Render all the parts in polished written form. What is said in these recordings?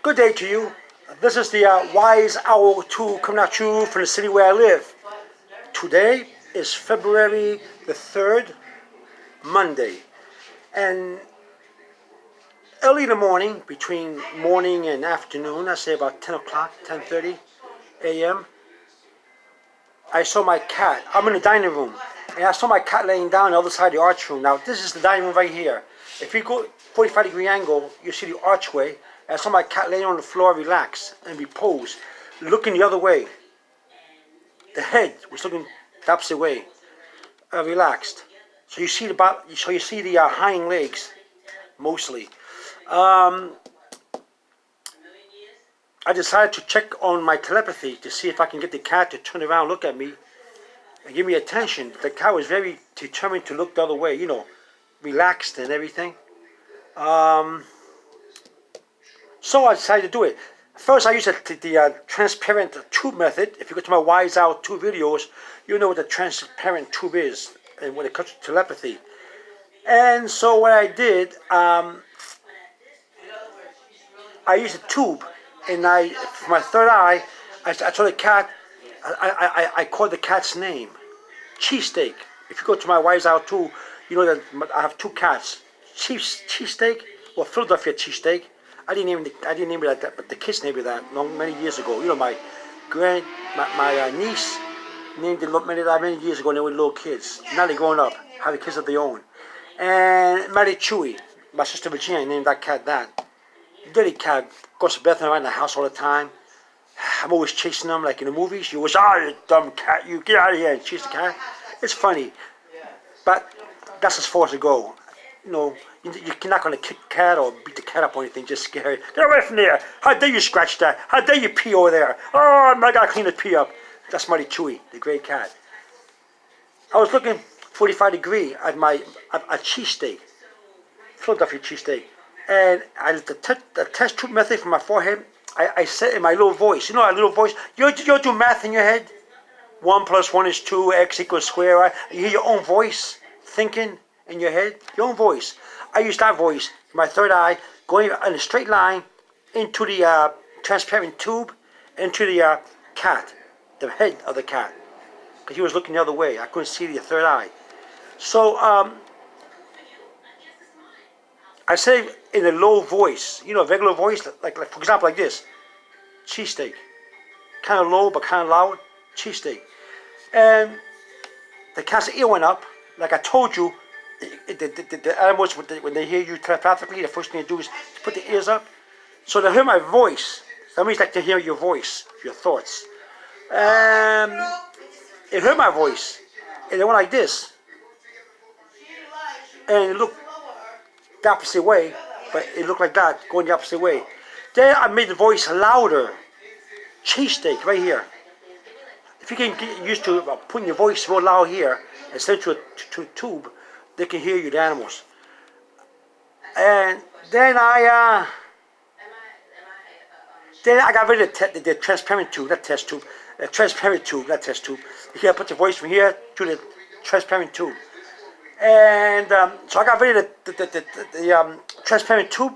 Good day to you. This is the Wise Owl 2 coming at you from the city where I live. Today is February the 3rd, Monday. And early in the morning, between morning and afternoon, I say about 10 o'clock, 10:30 a.m., I saw my cat. I'm in the dining room, and I saw my cat laying down on the other side of the arch room. Now, this is the dining room right here. If you go 45-degree angle, you see the archway. And I saw my cat laying on the floor, relax and repose, looking the other way. The head was looking the opposite way, relaxed. So you see the hind legs, mostly. I decided to check on my telepathy to see if I can get the cat to turn around, look at me, and give me attention. But the cat was very determined to look the other way, relaxed and everything. So I decided to do it. First, I used the transparent tube method. If you go to my Wise Out 2 videos, you know what the transparent tube is and when it comes to telepathy. And so what I did, I used a tube, and for my third eye, I told the cat, I called the cat's name, Cheesesteak. If you go to my Wise Out 2, you know that I have 2 cats, Cheesesteak or Philadelphia Cheesesteak. I didn't name it like that, but the kids named it that many years ago. My niece named it many years ago when they were little kids. Now they're growing up, having kids of their own. And Mary Chewy, my sister Virginia, named that cat that. Dirty cat, goes to bed around the house all the time. I'm always chasing them like in the movies. You always, you dumb cat, you get out of here and chase the cat. It's funny, but that's as far as it goes. You're not going to kick the cat or beat the cat up or anything, just scare it. Get away from there. How dare you scratch that? How dare you pee over there? Oh, I got to clean the pee up. That's Mighty Chewy, the gray cat. I was looking 45-degree at a cheesesteak, Philadelphia cheesesteak. And the test tube method from my forehead, I said in my little voice. You know, a little voice. You do math in your head? 1 + 1 is 2, x = square. Right? You hear your own voice thinking in your head, your own voice. I use that voice, my third eye, going in a straight line into the transparent tube, into the cat, the head of the cat, because he was looking the other way. I couldn't see the third eye. So I say in a low voice, a regular voice, like for example, like this, cheesesteak, kind of low but kind of loud, cheesesteak, and the cat's ear went up, like I told you. The animals, when they hear you telepathically, the first thing they do is to put the ears up. So they hear my voice. That means like to hear your voice, your thoughts. It heard my voice. And it went like this. And it looked the opposite way, but it looked like that, going the opposite way. Then I made the voice louder. Cheesesteak, right here. If you can get used to putting your voice real loud here, instead to a tube, they can hear you, the animals. And then I got rid of the transparent tube, not test tube, transparent tube, not test tube. You can put the voice from here to the transparent tube. And so I got rid of the transparent tube,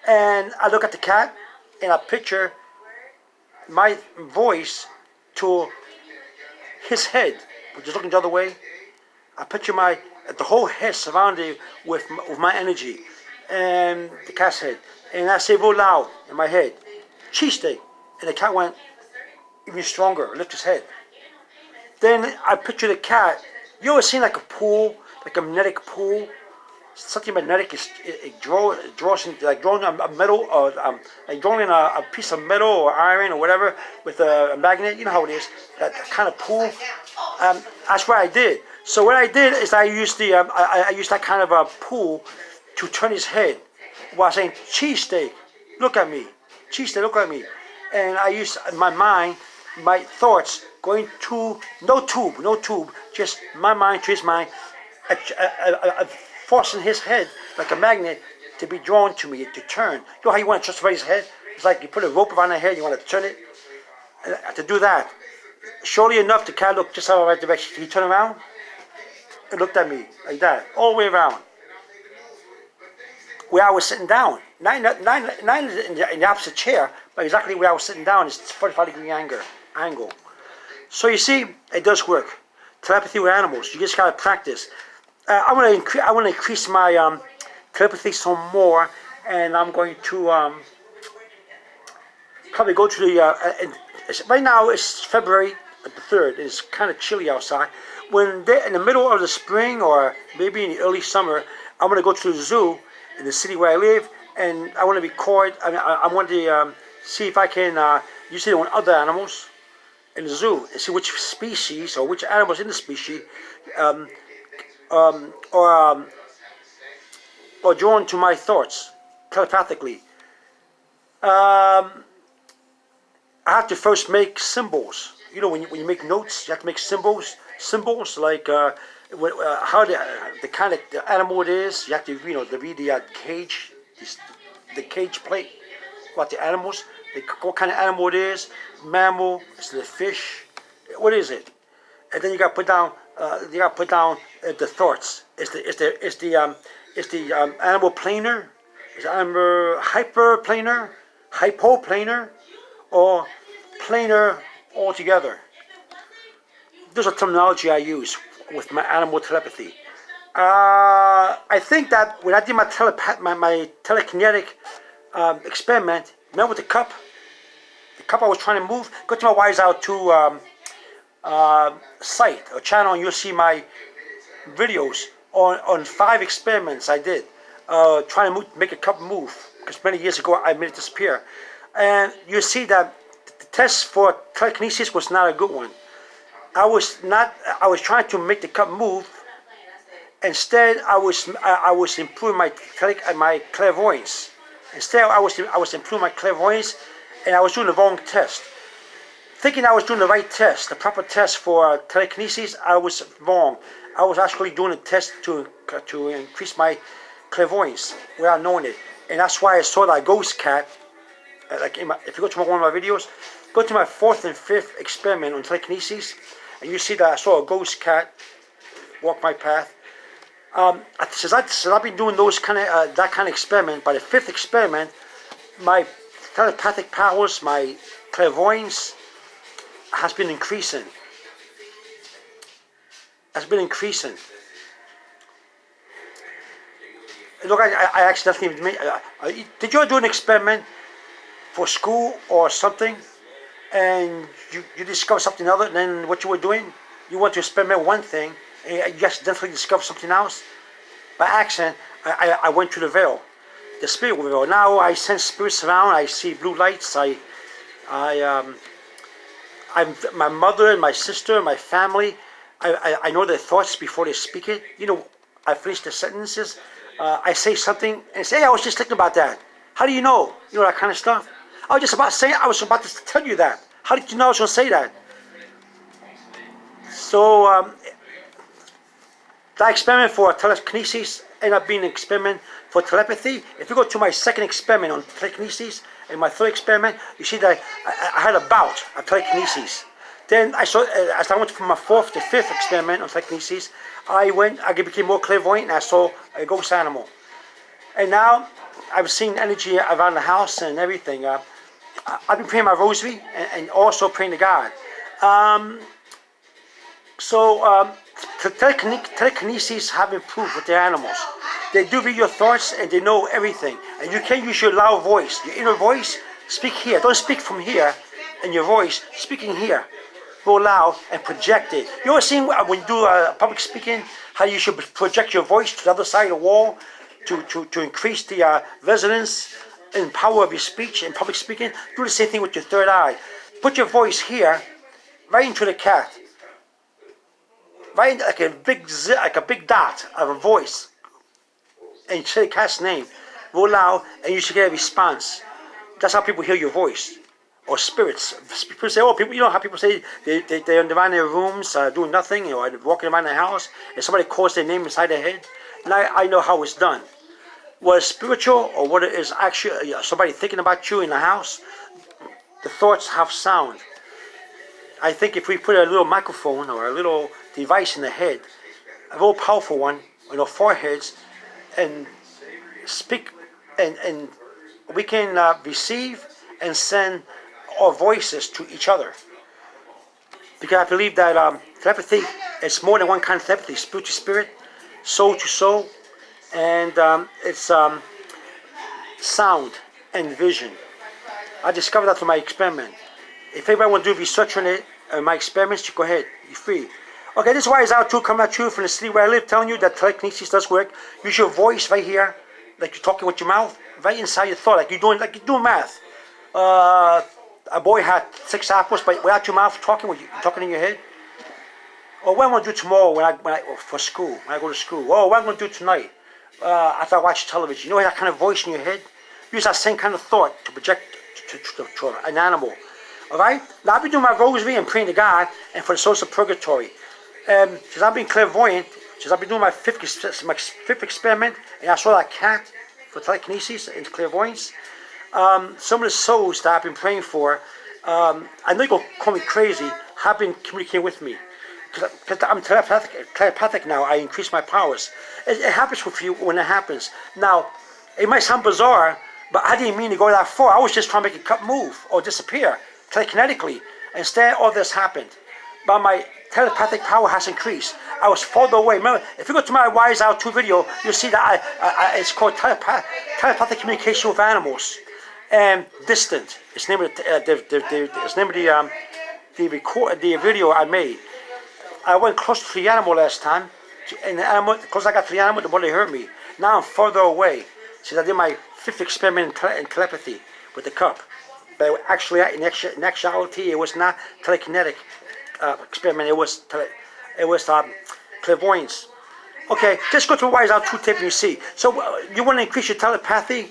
and I look at the cat, and I picture my voice to his head, which is looking the other way. I picture the whole head surrounded with my energy, and the cat's head. And I say real loud in my head, cheesesteak. And the cat went even stronger, lift his head. Then I picture the cat. You ever seen like a pool, like a magnetic pool? Something magnetic it draws like drawing a metal, or like drawing a piece of metal or iron or whatever with a magnet. You know how it is, that kind of pool. That's what I did. So what I did is I used I used that kind of a pool to turn his head while saying, cheesesteak, look at me. Cheesesteak, look at me. And I used my mind, my thoughts going to, no tube, just my mind to his mind, forcing his head like a magnet to be drawn to me, to turn. You know how you want to just raise his head? It's like you put a rope around the head, you want to turn it. To do that. Surely enough, the cat looked just out of the right direction. He turned around and looked at me like that, all the way around. where I was sitting down. Not in the opposite chair, but exactly where I was sitting down is 45-degree angle. So you see, it does work. Telepathy with animals. You just gotta practice. I want to increase my telepathy some more, and I'm going to probably go to the. Right now it's February the 3rd. It's kind of chilly outside. When they're in the middle of the spring or maybe in the early summer, I'm going to go to the zoo in the city where I live, and I want to record. I want to see if I can use it on other animals in the zoo and see which species or which animals in the species um, or um, or drawn to my thoughts telepathically. I have to first make symbols. You know, when you make notes, you have to make symbols. Symbols like how the kind of the animal it is. You have to to read the cage, the cage plate about the animals. What kind of animal it is? Mammal? Is it a fish? What is it? And then you got to put down. The thoughts. Is the animal planar? Is the animal hyperplanar? Hypoplanar? Or planar altogether? There's a terminology I use with my animal telepathy. I think that when I did my telekinetic experiment, remember with the cup I was trying to move, go to my Wise Out 2 site or channel, and you'll see my videos on 5 experiments I did trying to make a cup move, because many years ago I made it disappear. And you see that the test for telekinesis was not a good one. I was trying to make the cup move. Instead, I was improving my clairvoyance. Instead, I was improving my clairvoyance, and I was doing the wrong test. Thinking I was doing the right test, the proper test for telekinesis, I was wrong. I was actually doing a test to increase my clairvoyance without knowing it, and that's why I saw that ghost cat. If you go to one of my videos, go to my 4th and 5th experiment on telekinesis, and you see that I saw a ghost cat walk my path. Since I've been doing those that kind of experiment, by the 5th experiment, my telepathic powers, my clairvoyance, has been increasing. Look, I accidentally made. Did you ever do an experiment for school or something, and you discover something other than what you were doing? You want to experiment one thing, and you accidentally discover something else? By accident, I went to the veil, the spirit veil. Now I sense spirits around. I see blue lights. My mother and my sister, my family, I know their thoughts before they speak it. I finish the sentences. I say something and say, hey, I was just thinking about that. How do you know? That kind of stuff. I was about to tell you that. How did you know I was going to say that? So that experiment for telekinesis ended up being an experiment for telepathy. If you go to my 2nd experiment on telekinesis and my 3rd experiment, you see that I had a bout of telekinesis. Then as I went from my 4th to 5th experiment on telekinesis, I became more clairvoyant, and I saw a ghost animal. And now I've seen energy around the house and everything. I've been praying my rosary and also praying to God. Telekinesis have improved with their animals. They do read your thoughts and they know everything. And you can use your loud voice, your inner voice. Speak here. Don't speak from here in your voice. Speaking here. Go loud and project it. You ever seen when you do public speaking, how you should project your voice to the other side of the wall to increase the resonance and power of your speech in public speaking? Do the same thing with your 3rd eye. Put your voice here, right into the cat. Right, like a big dot of a voice, and you say the cat's name, go loud, and you should get a response. That's how people hear your voice, or spirits. People say, "Oh, people." How people say they're around their rooms doing nothing, or walking around their house, and somebody calls their name inside their head. Now I know how it's done. Whether it's spiritual or whether it's actually somebody thinking about you in the house, the thoughts have sound. I think if we put a little microphone or a little device in the head, a real powerful one on our foreheads, and speak and we can receive and send our voices to each other. Because I believe that telepathy is more than one kind of telepathy: spirit to spirit, soul to soul, and it's sound and vision. I discovered that through my experiment. If anybody want to do research on it, my experiments, you go ahead. You're free. Okay, this is why it's out too, coming at you from the city where I live, telling you that telekinesis does work. Use your voice right here, like you're talking with your mouth, right inside your thought, like you're doing math. A boy had 6 apples, but without your mouth talking, with you talking in your head. Or what I'm gonna do tomorrow for school, when I go to school. Oh, what I'm gonna do tonight after I watch television. You know that kind of voice in your head? Use that same kind of thought to project to an animal. All right? Now I've been doing my rosary and praying to God and for the souls of purgatory. Since I've been clairvoyant, since I've been doing my fifth experiment, and I saw that cat for telekinesis and clairvoyance. Some of the souls that I've been praying for, I know you're going to call me crazy, have been communicating with me. Because I'm telepathic now, I increase my powers. It happens with you when it happens. Now, it might sound bizarre, but I didn't mean to go that far. I was just trying to make a cut move or disappear telekinetically. Instead, all this happened. But my telepathic power has increased. I was further away. Remember, if you go to my Wise Out 2 video, you'll see that it's called telepathic communication with animals. And distant. It's the name of the video I made. I went close to the animal last time, and the animal, close I got to the animal, the more they hurt me. Now I'm further away. Since I did my 5th experiment in telepathy with the cup. But actually, in actuality, it was not telekinetic experiment. It was clairvoyance. Okay, just go to Wise Out 2 tip and you see. So you want to increase your telepathy?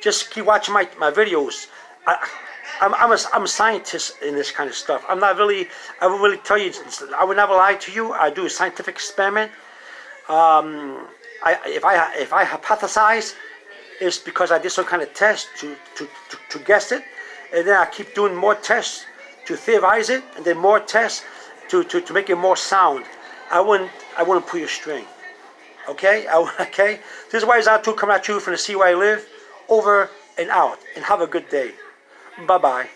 Just keep watching my videos. I'm a scientist in this kind of stuff. I'm not really. I would really tell you. I would never lie to you. I do a scientific experiment. If I hypothesize, it's because I did some kind of test to guess it, and then I keep doing more tests to theorize it, and then more tests to make it more sound. I wouldn't pull your string. Okay? Okay? This is why it's out to come at you from the sea where I live. Over and out. And have a good day. Bye-bye.